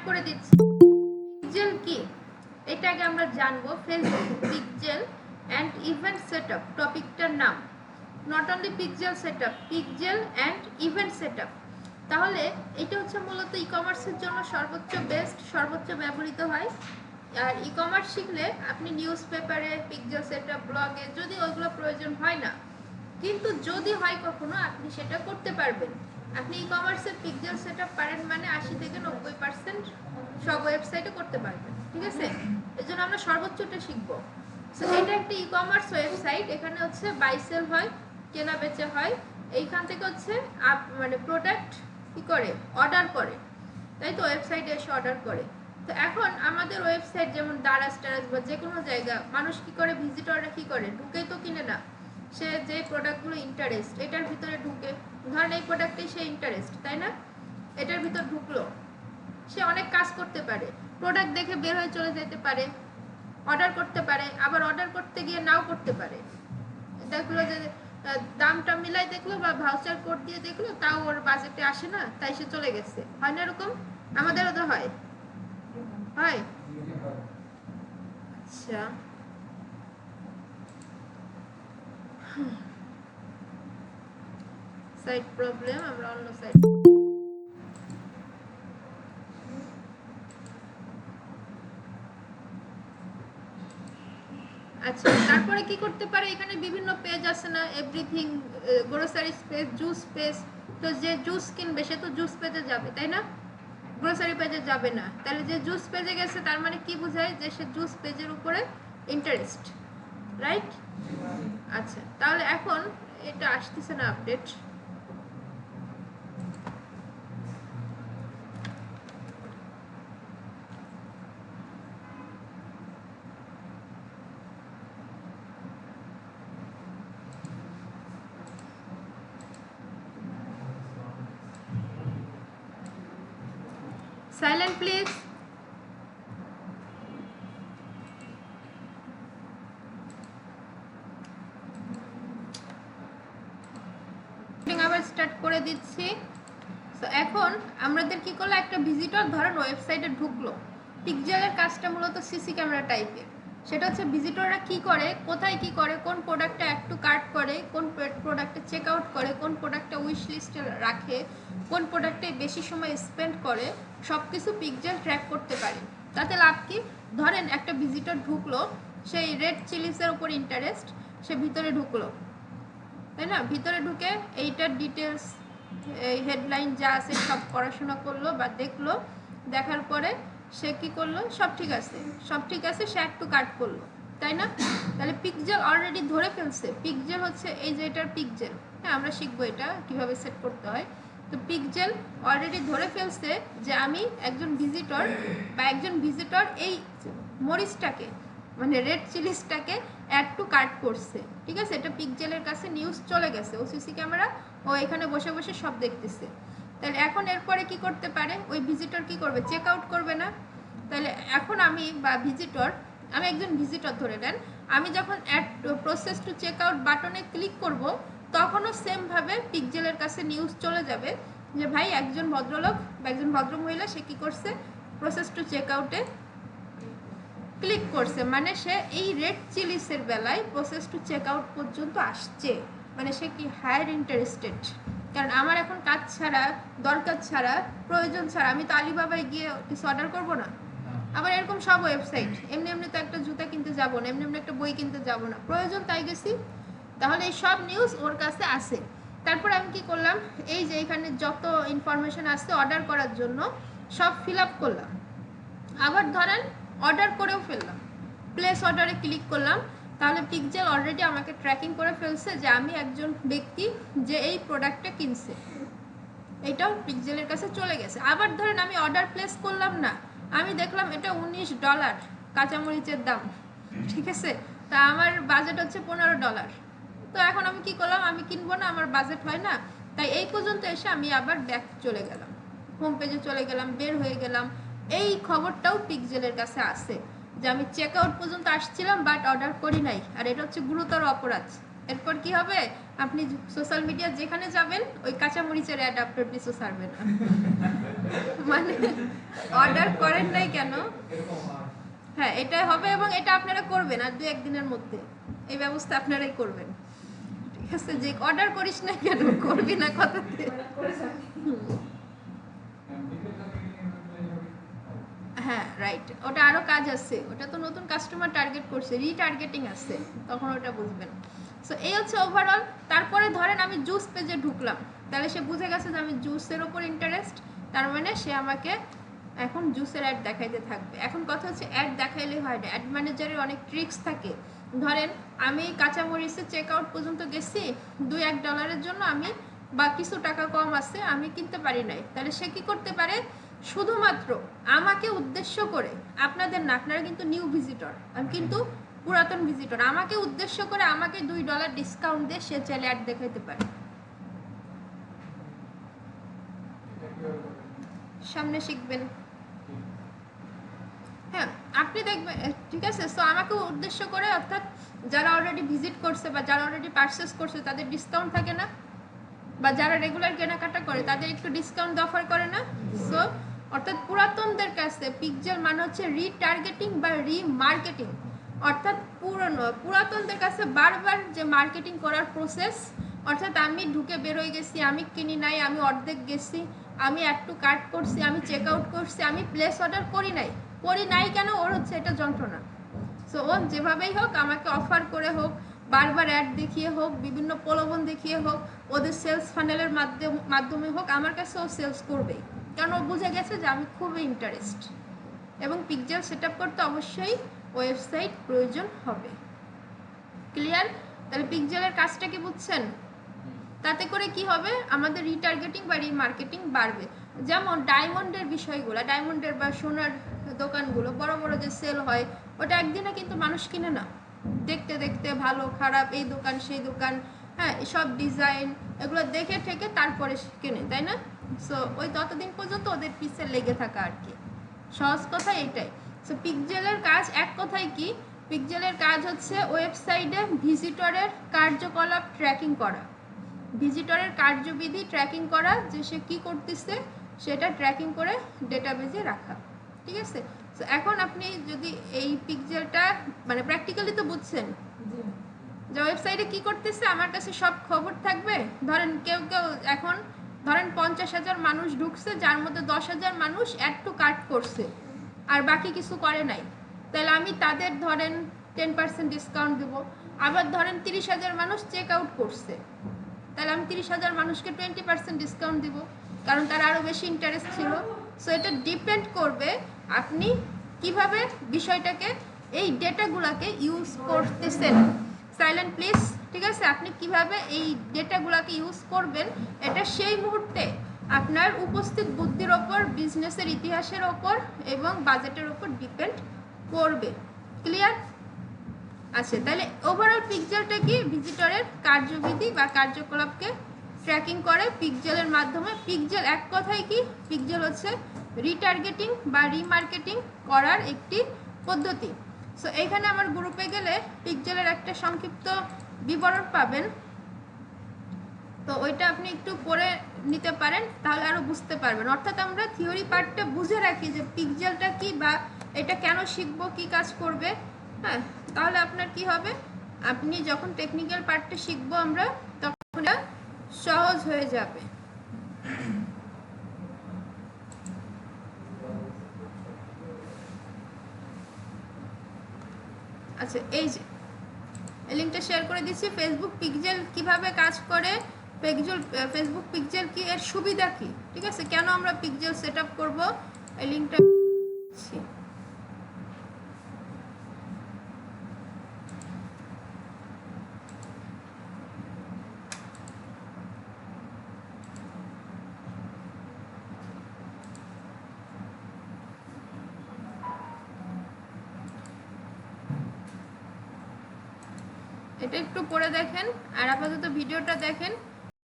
করে দিচ্ছি। পিক্সেল কি এটা আগে আমরা জানবো। Facebook pixel and event setup টপিকটার নাম। Not only pixel setup, pixel and event setup. তাহলে এটা হচ্ছে মূলত ই কমার্সের জন্য সর্বোচ্চ বেস্ট, সর্বোচ্চ ব্যবহৃত হয়। আর ই কমার্স শিখলে আপনি নিউজ পেপারে পিক্সেল সেটআপ, ব্লগে যদি ওইগুলো প্রয়োজন হয় না, কিন্তু যদি হয় কখনো আপনি সেটা করতে পারবেন। আপনি ই কমার্সের পিক্সেল সেটআপ পারেন মানে 80 থেকে 90% সব ওয়েবসাইটে করতে পারবেন, ঠিক আছে? এর জন্য আমরা সর্বোচ্চটা শিখবো। সো এটা একটা ই কমার্স ওয়েবসাইট। এখানে হচ্ছে বাই সেল হয়, কেনা বেচা হয়। এইখান থেকে হচ্ছে মানে প্রোডাক্ট কি করে অর্ডার করে, তাই তো ওয়েবসাইটে এসে অর্ডার করে। তো এখন আমাদের ওয়েবসাইট যেমন দারাজ টারাজ বা যে কোনো জায়গা মানুষ কি করে, ভিজিটররা কি করে, ঢুকেই তো কিনে না। সে যে প্রোডাক্টগুলো ইন্টারেস্ট এটার ভিতরে ঢুকে, ধরেন এই প্রোডাক্টে সে ইন্টারেস্ট, তাই না? এটার ভিতর ঢুকলো, সে অনেক কাজ করতে পারে। প্রোডাক্ট দেখে বের হয়ে চলে যেতে পারে, অর্ডার করতে পারে, আবার অর্ডার করতে গিয়ে নাও করতে পারে। দেখলো যে দামটা মিলাই দেখলো বা ভাউচার কোড দিয়ে দেখলো, তাও ওর বাজেটে আসে না, তাই সে চলে গেছে। হয় না এরকম? আমাদেরও তো হয়। হয়? আচ্ছা, সাইড প্রবলেম, আমরা অন্য সাইড। আচ্ছা, তারপরে কি করতে পারে? এখানে বিভিন্ন পেজ আছে না, everything, grocery page, juice page. তো যে জুস কিনবে সে তো জুস পেজে যাবে, তাই না? গ্রোসারি পেজে যাবে না। তাহলে যে জুস পেজে গেছে তার মানে কি বোঝায়? যে সে জুস পেজের উপরে ইন্টারেস্ট, রাইট? আচ্ছা, তাহলে এখন এটা আসতেছে না আপডেট। Silent please. আবার স্টার্ট করে দিচ্ছি। তো এখন আমাদের কি করলো, একটা ভিজিটর ধরেন ওয়েবসাইটে ঢুকলো। পিক্সেলের কাজটা মূলত সিসি ক্যামেরা টাইপের। সেটা হচ্ছে ভিজিটররা কি করে, কোথায় কি করে, কোন প্রোডাক্টটা অ্যাড টু কার্ট করে, কোন প্রোডাক্টে চেক আউট করে, কোন প্রোডাক্টটা উইশ লিস্টে রাখে, কোন প্রোডাক্টে বেশি সময় স্পেন্ড করে, সব কিছু পিক্সেল ট্র্যাক করতে পারে। তাতে লাভ কি? ধরেন একটা ভিজিটর ঢুকলো, সেই রেড চিলিসের উপর ইন্টারেস্ট, সে ভিতরে ঢুকলো, তাই না? ভিতরে ঢুকে এইটার ডিটেলস, এই হেডলাইন যা আছে সব পড়াশোনা করলো বা দেখলো। দেখার পরে সে কি করলো, সব ঠিক আছে, সব ঠিক আছে, সে একটু কাট করলো, তাই না? তাহলে পিক্সেল অলরেডি ধরে ফেলছে। পিক্সেল হচ্ছে এই যে এটার পিক্সেল। হ্যাঁ, আমরা শিখবো এটা কিভাবে সেট করতে হয়। তো পিক্সেল অলরেডি ধরে ফেলছে যে আমি একজন ভিজিটর, বা একজন ভিজিটর এই মরিচটাকে মানে রেড চিলিসটাকে অ্যাড টু কার্ট করছে, ঠিক আছে? এটা পিক্সেলের কাছে নিউজ চলে গেছে, ও সিসি ক্যামেরা ও এখানে বসে বসে সব দেখতেছে। তাহলে এখন এরপরে কি করতে পারে? ওই ভিজিটর কি করবে? চেক আউট করবে না? তাহলে এখন আমি বা ভিজিটর, আমি একজন ভিজিটর ধরে নেন, আমি যখন add process to check out বাটনে ক্লিক করব, তখনও সেমভাবে পিক্সেলের কাছে নিউজ চলে যাবে যে ভাই একজন ভদ্রলোক বা একজন ভদ্রমহিলা সে কী করছে, প্রসেস টু চেক আউটে ক্লিক করছে, মানে সে এই রেড চিলিসের বেলায় প্রসেস টু চেক আউট পর্যন্ত আসছে, মানে সে কি হায়ার ইন্টারেস্টেড। কারণ আমার এখন কাজ ছাড়া, দরকার ছাড়া, প্রয়োজন ছাড়া আমি তো আলিবাবায় গিয়ে কিছু অর্ডার করবো না। আবার এরকম সব ওয়েবসাইট, এমনি এমনি তো একটা জুতা কিনতে যাবো না, এমনি এমনি একটা বই কিনতে যাবো না, প্রয়োজন তাই গেছি। তাহলে এই সব নিউজ ওর কাছে আসে। তারপর আমি কি করলাম, এই যে এখানে যত ইনফরমেশন আসছে অর্ডার করার জন্য সব ফিল আপ করলাম। আবার ধরেন অর্ডার করেও ফেললাম, প্লেস অর্ডারে ক্লিক করলাম, তাহলে পিক্সেল অলরেডি আমাকে ট্র্যাকিং করে ফেলছে যে আমি একজন ব্যক্তি যে এই প্রোডাক্টটা কিনছে, এটাও পিক্সেলের কাছে চলে গেছে। আবার ধরেন আমি অর্ডার প্লেস করলাম না, আমি দেখলাম এটা $19 কাঁচামরিচের দাম, ঠিক আছে? তা আমার বাজেট হচ্ছে $15। তো এখন আমি কি করলাম, আমি কিনবো না, আমার বাজেট হয় না, তাই এই পর্যন্ত এসে আমি আবার ব্যাক চলে গেলাম, হোম পেজে চলে গেলাম, বের হয়ে গেলাম। এই খবরটাও পিক্সেলের কাছে আসে যে আমি চেক আউট পর্যন্ত আসছিলাম বাট অর্ডার করি নাই, আর এটা হচ্ছে গুরুতর অপরাধ। এরপর কি হবে, আপনি সোশ্যাল মিডিয়া যেখানে যাবেন ওই কাঁচামরিচের অ্যাড আপনার পিছু ছাড়বে না। মানে অর্ডার করেন নাই কেন, হ্যাঁ এটাই হবে এবং এটা আপনারা করবেন আর 2-1 দিনের মধ্যে এই ব্যবস্থা আপনারাই করবেন, ঠিক আছে? যে অর্ডার করিস না কেন, করবি না কথাতে। হ্যাঁ রাইট, ওটা আরো কাজ আছে, ওটা তো নতুন কাস্টমার টার্গেট করছে, রিটার্গেটিং আছে, তখন ওটা বুঝবেন। সো এই হচ্ছে ওভারঅল। তারপরে ধরেন আমি জুস পেজে ঢুকলাম, তাহলে সে বুঝে গেছে যে আমি জুসের ওপর ইন্টারেস্ট, তার মানে সে আমাকে এখন জুসের অ্যাড দেখাইতে থাকবে। এখন কথা হচ্ছে অ্যাড দেখাইলে হয় না, অ্যাড ম্যানেজারের অনেক ট্রিক্স থাকে। ধরেন আমি কাঁচামরিচের চেক আউট পর্যন্ত গেছি, $2-1 জন্য আমি বা কিছু টাকা কম আছে আমি কিনতে পারি নাই, তাহলে সে কি করতে পারে, শুধুমাত্র আমাকে উদ্দেশ্য করে, আপনাদের না, আপনারা কিন্তু নিউ ভিজিটর, আমি কিন্তু পুরাতন ভিজিটর, আমাকে উদ্দেশ্য করে আমাকে $2 ডিসকাউন্ট দিয়ে সে চাইলে অ্যাড দেখাইতে পারে। সামনে শিখবেন, হ্যাঁ আপনি দেখবেন, ঠিক আছে? সো আমাকে উদ্দেশ্য করে, অর্থাৎ যারা অলরেডি ভিজিট করছে বা যারা অলরেডি পারচেস করছে তাদের ডিসকাউন্ট থাকে না, বা যারা রেগুলার কেনাকাটা করে তাদের একটু ডিসকাউন্ট অফার করে না। সো অর্থাৎ পুরাতনদের কাছে পিক্সেল মানে হচ্ছে রিটার্গেটিং বা রিমার্কেটিং, অর্থাৎ পুরাতনদের কাছে বারবার যে মার্কেটিং করার প্রসেস, অর্থাৎ আমি ঢুকে বেরোয় গেছি, আমি কিনি নাই, আমি অর্ধেক গেছি, আমি একটু কাট করছি, আমি চেক আউট করছি, আমি প্লেস অর্ডার করি নাই কেন, ওর হচ্ছে এটা যন্ত্রণা। সো ও যেভাবেই হোক আমাকে অফার করে হোক, বারবার অ্যাড দেখিয়ে হোক, বিভিন্ন প্রলোভন দেখিয়ে হোক, ওদের সেলস ফানেলের মাধ্যমে হোক, আমার কাছে ও সেলস করবেই, কারণ ও বুঝে গেছে যে আমি খুবই ইন্টারেস্ট। এবং পিক্সেল সেট আপ করতে অবশ্যই ওয়েবসাইট প্রয়োজন হবে। ক্লিয়ার? তাহলে পিক্সেলের কাজটা কি বুঝছেন? তাতে করে কি হবে, আমাদের রিটার্গেটিং বা রিমার্কেটিং বাড়বে। যেমন ডায়মন্ডের বিষয়গুলো, ডায়মন্ডের বা সোনার দোকানগুলো বড় বড় যে সেল হয়, ওটা একদিনে কিন্তু মানুষ কিনে না, দেখতে দেখতে ভালো খারাপ, এই দোকান সেই দোকান, হ্যাঁ সব ডিজাইন এগুলো দেখে ঠেকে তারপরে কেনে, তাই না? সো ওই ততদিন পর্যন্ত ওদের পিছে লেগে থাকা আর কি, সহজ কথা এটাই। সো পিক্সেলের কাজ এক কথায় কি, পিক্সেলের কাজ হচ্ছে ওয়েবসাইটে ভিজিটরের কার্যকলাপ ট্র্যাকিং করা, ভিজিটরের কার্যবিধি ট্র্যাকিং করা, যে সে কী করতেছে সেটা ট্র্যাকিং করে ডেটাবেজে রাখা, ঠিক আছে? সো এখন আপনি যদি এই পিক্সেলটা মানে প্র্যাকটিক্যালি তো বুঝছেন যে ওয়েবসাইটে কী করতেছে, আমার কাছে সব খবর থাকবে। ধরেন কেউ এখন ধরেন 50,000 মানুষ ঢুকছে, যার মধ্যে 10,000 মানুষ অ্যাড টু কার্ট করছে আর বাকি কিছু করে নাই, তাহলে আমি তাদের ধরেন 10% ডিসকাউন্ট দেবো। আবার ধরেন 30,000 মানুষ চেক আউট করছে, তাহলে আমি 30,000 মানুষকে 20% ডিসকাউন্ট দিব, কারণ তার আরও বেশি ইন্টারেস্ট ছিল। সো এটা ডিপেন্ড করবে আপনি কিভাবে বিষয়টাকে, এই ডেটাগুলোকে ইউজ করতেছেন। সাইলেন্ট প্লিজ, ঠিক আছে? আপনি কিভাবে এই ডেটাগুলোকে ইউজ করবেন, এটা সেই মুহূর্তে আপনার উপস্থিত বুদ্ধির ওপর, বিজনেসের ইতিহাসের ওপর এবং বাজেটের ওপর ডিপেন্ড করবে। ক্লিয়ার? আচ্ছা, তাহলে ওভারঅল পিক্সেলটা কি, ভিজিটরের কার্যবিধি বা কার্যকলাপকে ট্র্যাকিং করে পিক্সেলের মাধ্যমে। পিক্সেল এক কথায় কি, পিক্সেল হচ্ছে রিটার্গেটিং বা রিমার্কেটিং করার একটি পদ্ধতি। সো এখানে আমার গ্রুপে গেলে পিক্সেলের একটা সংক্ষিপ্ত বিবরণ পাবেন, তো ওইটা আপনি একটু পড়ে নিতে পারেন, তাহলে আরও বুঝতে পারবেন। অর্থাৎ আমরা থিওরি পার্টটা বুঝে রাখি যে পিক্সেলটা কি বা এটা কেন শিখবো, কি কাজ করবে, হ্যাঁ, তাহলে আপনার কি হবে, আপনি যখন টেকনিক্যাল পার্টটা শিখবো আমরা, তখন সহজ হয়ে যাবে। আচ্ছা, এই যে লিঙ্কটা শেয়ার করে দিচ্ছি, ফেসবুক পিক্সেল কিভাবে কাজ করে, ফেসবুক পিক্সেল কি, এর সুবিধা কি, ঠিক আছে, কেন আমরা পিক্সেল সেট আপ করবো, এই লিঙ্কটা এটা একটু পড়ে দেখেন, আর আপাতত ভিডিওটা দেখেন।